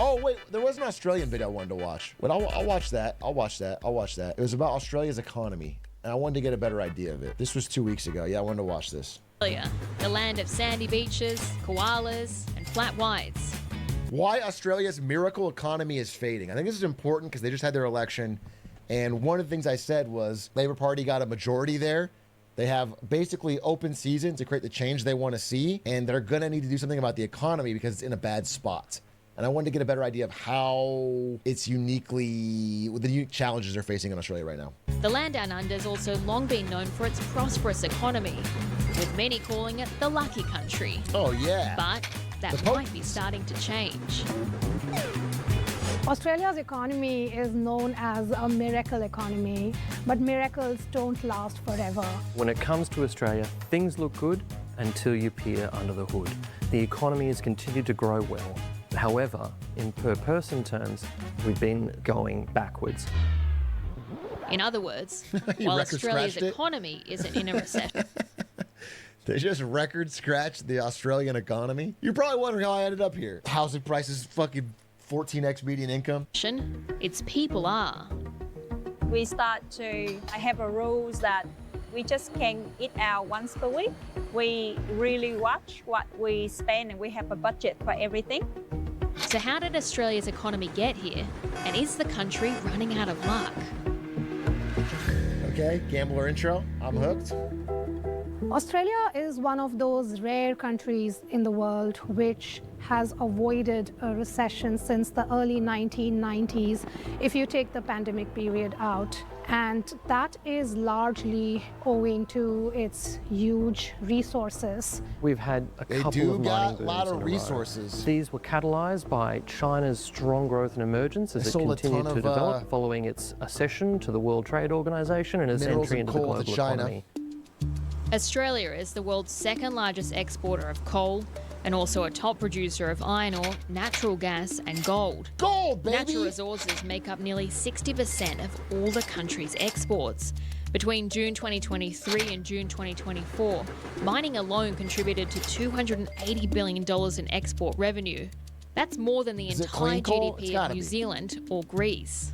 Oh, wait, there was an Australian video I wanted to watch. Wait, I'll watch that. I'll watch that. It was about Australia's economy, and I wanted to get a better idea of it. This was 2 weeks ago. Yeah, I wanted to watch this. Australia, the land of sandy beaches, koalas, and flat whites. Why Australia's miracle economy is fading. I think this is important because they just had their election, and one of the things I said was Labour Party got a majority there. They have basically open season to create the change they want to see, and they're going to need to do something about the economy because it's in a bad spot. And I wanted to get a better idea of how it's the unique challenges they're facing in Australia right now. The land down under has also long been known for its prosperous economy, with many calling it the lucky country. Oh, yeah. But that might be starting to change. Australia's economy is known as a miracle economy, but miracles don't last forever. When it comes to Australia, things look good until you peer under the hood. The economy has continued to grow well. However, in per person terms, we've been going backwards. In other words, while Australia's economy isn't in a recession. They just record scratched the Australian economy. You're probably wondering how I ended up here. Housing prices fucking 14x median income. Its people are. We start to have a rules that we just can eat out once per week. We really watch what we spend and we have a budget for everything. So how did Australia's economy get here? And is the country running out of luck? Okay, gambler intro. I'm hooked. Australia is one of those rare countries in the world which has avoided a recession since the early 1990s, if you take the pandemic period out. And that is largely owing to its huge resources. We've had a couple of mining booms a lot in of a resources. row. These were catalysed by China's strong growth and emergence as it continued to develop following its accession to the World Trade Organization and its entry into the global economy. Australia is the world's second largest exporter of coal and also a top producer of iron ore, natural gas and gold. Gold, baby! Natural resources make up nearly 60% of all the country's exports. Between June 2023 and June 2024, mining alone contributed to $280 billion in export revenue. That's more than the entire GDP of New Zealand or Greece.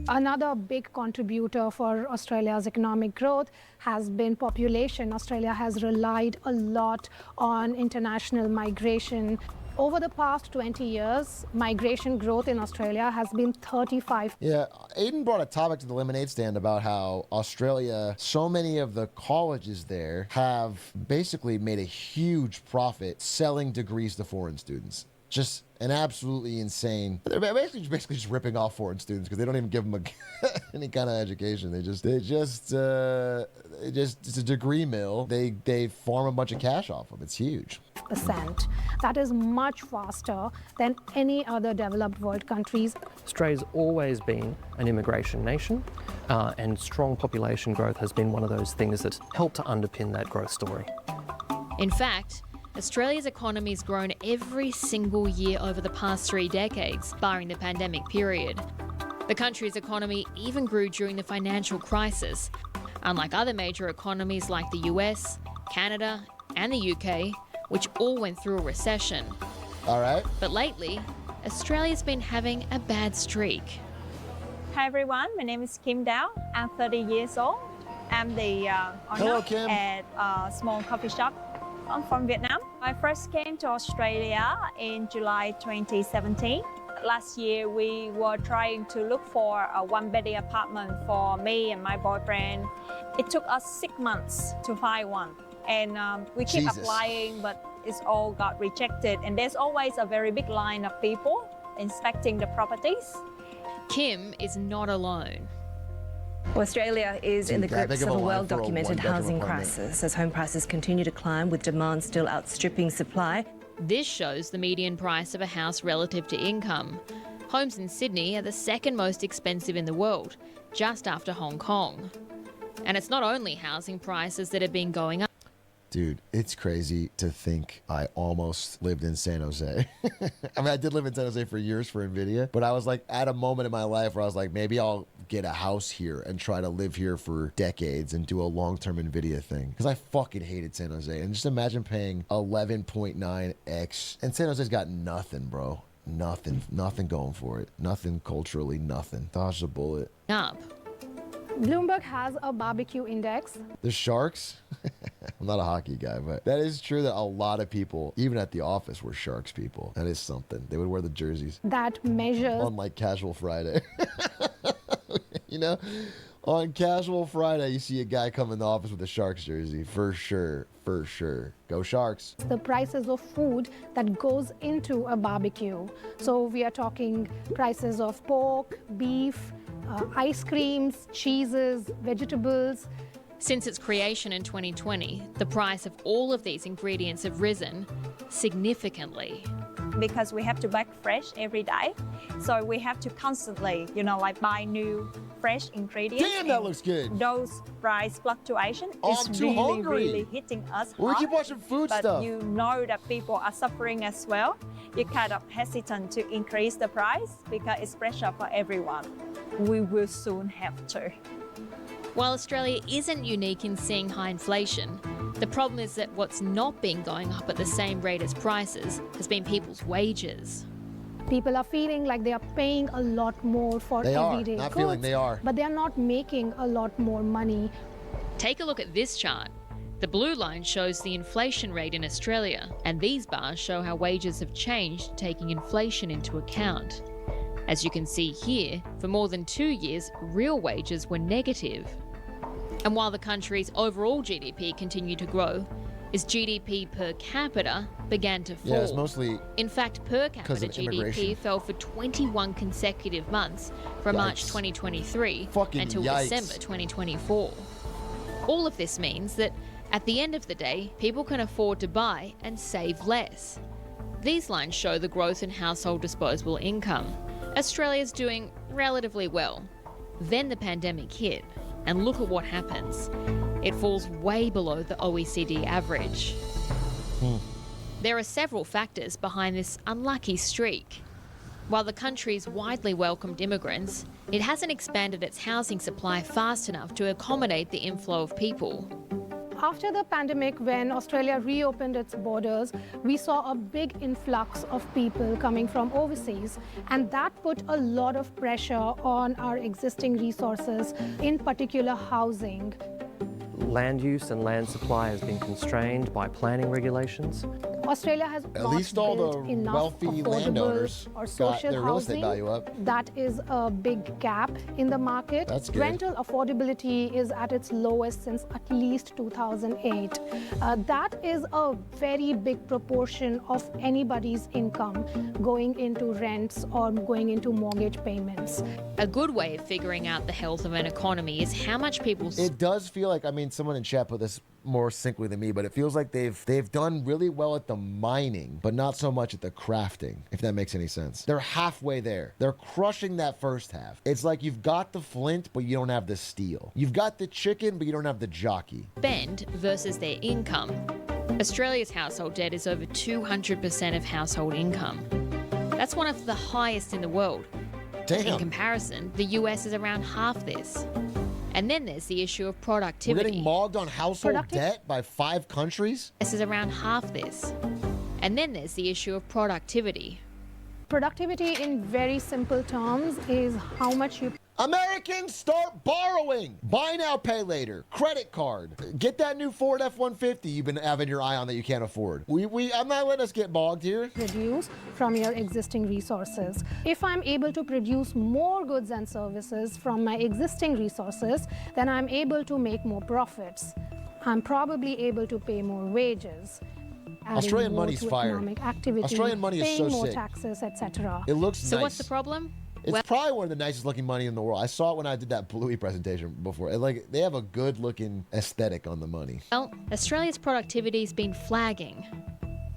Another big contributor for Australia's economic growth has been population. Australia has relied a lot on international migration. Over the past 20 years, migration growth in Australia has been 35%. Yeah, Aiden brought a topic to the lemonade stand about how Australia, so many of the colleges there have basically made a huge profit selling degrees to foreign students. Just an absolutely insane. They're basically just ripping off foreign students because they don't even give them any kind of education. It's a degree mill. They farm a bunch of cash off them. It's huge. That is much faster than any other developed world countries. Australia's always been an immigration nation, and strong population growth has been one of those things that helped to underpin that growth story. In fact, Australia's economy has grown every single year over the past 3 decades, barring the pandemic period. The country's economy even grew during the financial crisis, unlike other major economies like the US, Canada, and the UK, which all went through a recession. All right. But lately, Australia's been having a bad streak. Hi everyone, my name is Kim Dao. I'm 30 years old. I'm the owner at a small coffee shop. I'm from Vietnam. I first came to Australia in July 2017. Last year, we were trying to look for a one-bedroom apartment for me and my boyfriend. It took us 6 months to find one. And we keep applying, but it's all got rejected. And there's always a very big line of people inspecting the properties. Kim is not alone. Australia is in the grips of a well-documented housing crisis as home prices continue to climb with demand still outstripping supply. This shows the median price of a house relative to income. Homes in Sydney are the second most expensive in the world, just after Hong Kong. And it's not only housing prices that have been going up. Dude, it's crazy to think I almost lived in San Jose. I mean, I did live in San Jose for years for NVIDIA, but I was like at a moment in my life where I was like, maybe I'll get a house here and try to live here for decades and do a long-term NVIDIA thing. Because I fucking hated San Jose. And just imagine paying 11.9x. And San Jose's got nothing, bro. Nothing going for it. Nothing culturally, nothing. Dodge the bullet. Up. Bloomberg has a barbecue index. The Sharks? I'm not a hockey guy, but that is true that a lot of people, even at the office, were Sharks people. That is something. They would wear the jerseys. That measures. On like Casual Friday. You know? On Casual Friday, you see a guy come in the office with a Sharks jersey. For sure. For sure. Go Sharks. The prices of food that goes into a barbecue. So we are talking prices of pork, beef, ice creams, cheeses, vegetables. Since its creation in 2020, the price of all of these ingredients have risen significantly. Because we have to bake fresh every day, so we have to constantly, like buy new fresh ingredients. Damn, that looks good. Those price fluctuation I'm is too hungry. really hitting us We hard. keep watching food but stuff. you know that people are suffering as well. You're kind of hesitant to increase the price because it's pressure for everyone. We will soon have to. While Australia isn't unique in seeing high inflation, the problem is that what's not been going up at the same rate as prices has been people's wages. People are feeling like they are paying a lot more for everyday goods. Feeling they are. But they are not making a lot more money. Take a look at this chart. The blue line shows the inflation rate in Australia, and these bars show how wages have changed, taking inflation into account. As you can see here, for more than 2 years, real wages were negative. And while the country's overall GDP continued to grow, its GDP per capita began to fall. Yeah, it's mostly. In fact, per capita of GDP immigration. fell for 21 consecutive months from March Yikes. 2023 Fucking until yikes. December 2024. All of this means that at the end of the day, people can afford to buy and save less. These lines show the growth in household disposable income. Australia's doing relatively well. Then the pandemic hit, and look at what happens. It falls way below the OECD average. There are several factors behind this unlucky streak. While the country's widely welcomed immigrants, it hasn't expanded its housing supply fast enough to accommodate the inflow of people. After the pandemic, when Australia reopened its borders, we saw a big influx of people coming from overseas, and that put a lot of pressure on our existing resources, in particular housing. Land use and land supply has been constrained by planning regulations. Australia has At not least all built the enough wealthy affordable landowners or got social their real estate housing. value up. That is a big gap in the market. That's good. Rental affordability is at its lowest since at least 2008. That is a very big proportion of anybody's income going into rents or going into mortgage payments. A good way of figuring out the health of an economy is how much people It does feel like, someone in chat put this more succinctly than me, but it feels like they've done really well at the mining, but not so much at the crafting, if that makes any sense. They're halfway there. They're crushing that first half. It's like you've got the flint, but you don't have the steel. You've got the chicken, but you don't have the jockey. spend versus their income. Australia's household debt is over 200% of household income. That's one of the highest in the world. In Damn. comparison, the US is around half this. And then there's the issue of We're productivity. getting mogged on household debt by 5 countries? This is around half this. And then there's the issue of productivity. Productivity, in very simple terms, is how much you Americans, start borrowing. Buy now, pay later. Credit card. Get that new Ford F-150 you've been having your eye on that you can't afford. I'm not letting us get bogged here. produce from your existing resources. If I'm able to produce more goods and services from my existing resources, then I'm able to make more profits. I'm probably able to pay more wages. adding Australian more money's to fire. economic activity, Australian money is paying so more sick. taxes, etc. It looks So nice. what's the problem? It's probably one of the nicest looking money in the world. I saw it when I did that Bluey presentation before. They have a good looking aesthetic on the money. Well, Australia's productivity's been flagging.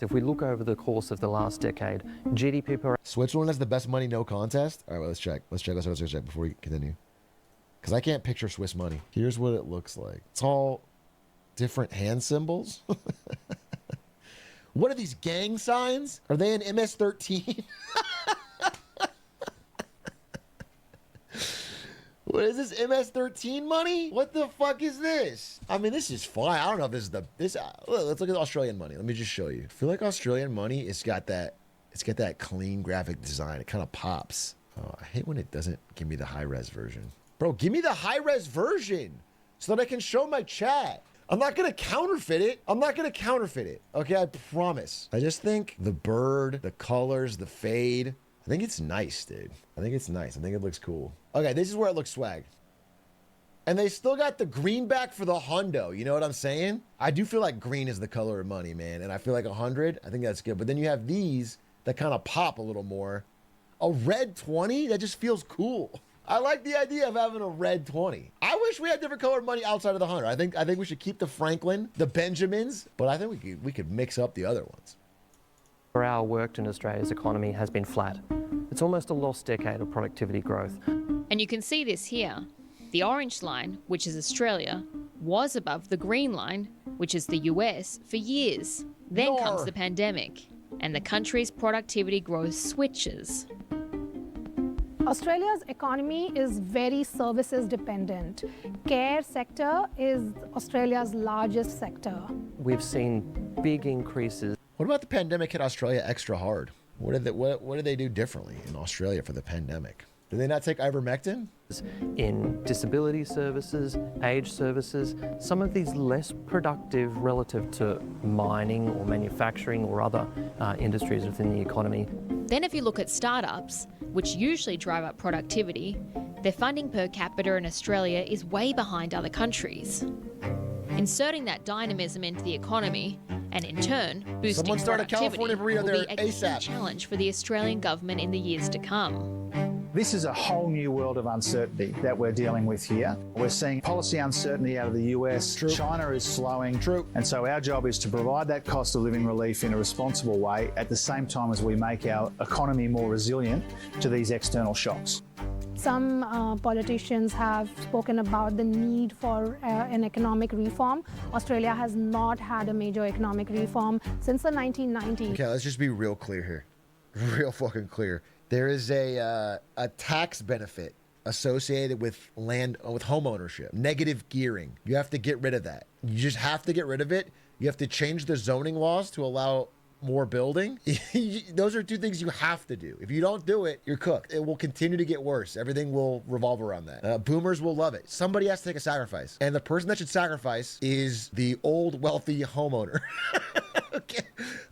If we look over the course of the last decade, GDP per Switzerland has the best money, no contest. All right, well, let's check before we continue. Because I can't picture Swiss money. Here's what it looks like. It's all different hand symbols. What are these gang signs? Are they in MS-13? What is this, MS-13 money? What the fuck is this? This is fine. I don't know if this is let's look at Australian money. Let me just show you. I feel like Australian money has got that It's got that clean graphic design. It kind of pops. Oh, I hate when it doesn't give me the high-res version. Bro, give me the high-res version so that I can show my chat. I'm not going to counterfeit it. Okay, I promise. I just think the bird, the colors, the fade, I think it's nice, dude. I think it looks cool. Okay, this is where it looks swag. And they still got the green back for the hundo. You know what I'm saying? I do feel like green is the color of money, man. And I feel like 100, I think that's good. But then you have these that kind of pop a little more. A red 20? That just feels cool. I like the idea of having a red 20. I wish we had different colored money outside of the 100. I think we should keep the Franklin, the Benjamins, but I think we could mix up the other ones. For our work in Australia's economy has been flat. It's almost a lost decade of productivity growth. And you can see this here. The orange line, which is Australia, was above the green line, which is the US, for years. Then comes the pandemic, and the country's productivity growth switches. Australia's economy is very services dependent. Care sector is Australia's largest sector. We've seen big increases. What about the pandemic hit Australia extra hard? What did they do differently in Australia for the pandemic? Did they not take ivermectin? In disability services, age services, some of these less productive relative to mining or manufacturing or other industries within the economy. Then if you look at startups, which usually drive up productivity, their funding per capita in Australia is way behind other countries. Inserting that dynamism into the economy, and in turn, boosting productivity, will be a key challenge for the Australian government in the years to come. This is a whole new world of uncertainty that we're dealing with here. We're seeing policy uncertainty out of the US. True. China is slowing. True. And so our job is to provide that cost of living relief in a responsible way at the same time as we make our economy more resilient to these external shocks. Some politicians have spoken about the need for an economic reform. Australia has not had a major economic reform since the 1990s. Okay, let's just be real clear here. Real fucking clear. There is a tax benefit associated with home ownership, negative gearing. You have to get rid of that. You just have to get rid of it. You have to change the zoning laws to allow more building. Those are two things you have to do. If you don't do it, you're cooked. It will continue to get worse. Everything will revolve around that. Boomers will love it. Somebody has to take a sacrifice. And the person that should sacrifice is the old, wealthy homeowner. Okay.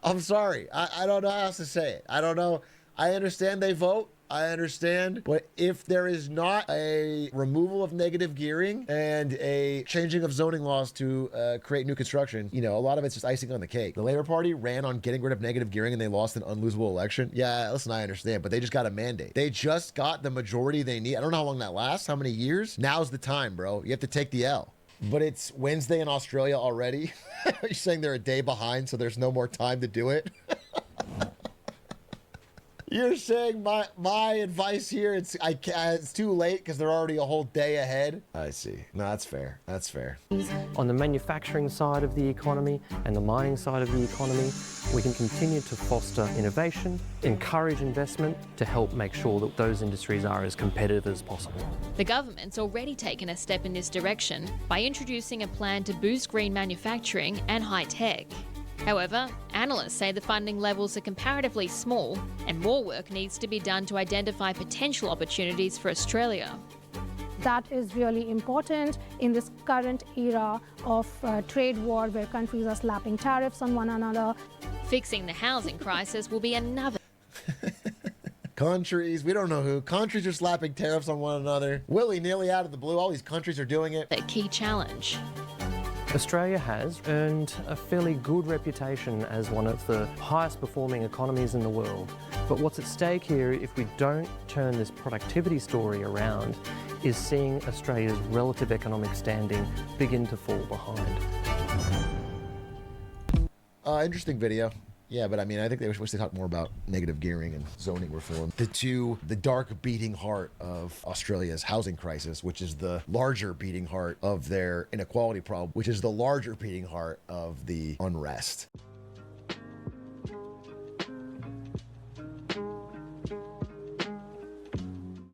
I'm sorry. I don't know how else to say it. I don't know. I understand they vote. I understand. But if there is not a removal of negative gearing and a changing of zoning laws to create new construction, you know, a lot of it's just icing on the cake. The Labor Party ran on getting rid of negative gearing and they lost an unlosable election. Yeah, listen, I understand. But they just got a mandate. They just got the majority they need. I don't know how long that lasts, how many years. Now's the time, bro. You have to take the L. But it's Wednesday in Australia already. You're saying they're a day behind, so there's no more time to do it? You're saying my advice here, it's too late because they're already a whole day ahead? I see. No, that's fair. That's fair. On the manufacturing side of the economy and the mining side of the economy, we can continue to foster innovation, encourage investment to help make sure that those industries are as competitive as possible. The government's already taken a step in this direction by introducing a plan to boost green manufacturing and high tech. However, analysts say the funding levels are comparatively small and more work needs to be done to identify potential opportunities for Australia. That is really important in this current era of trade war where countries are slapping tariffs on one another. Fixing the housing crisis will be another. Countries, we don't know who. Countries are slapping tariffs on one another. Willy-nilly out of the blue, all these countries are doing it. A key challenge. Australia has earned a fairly good reputation as one of the highest performing economies in the world. But what's at stake here, if we don't turn this productivity story around, is seeing Australia's relative economic standing begin to fall behind. Interesting video. Yeah, but I mean, I think they wish they talked more about negative gearing and zoning reform. The dark beating heart of Australia's housing crisis, which is the larger beating heart of their inequality problem, which is the larger beating heart of the unrest.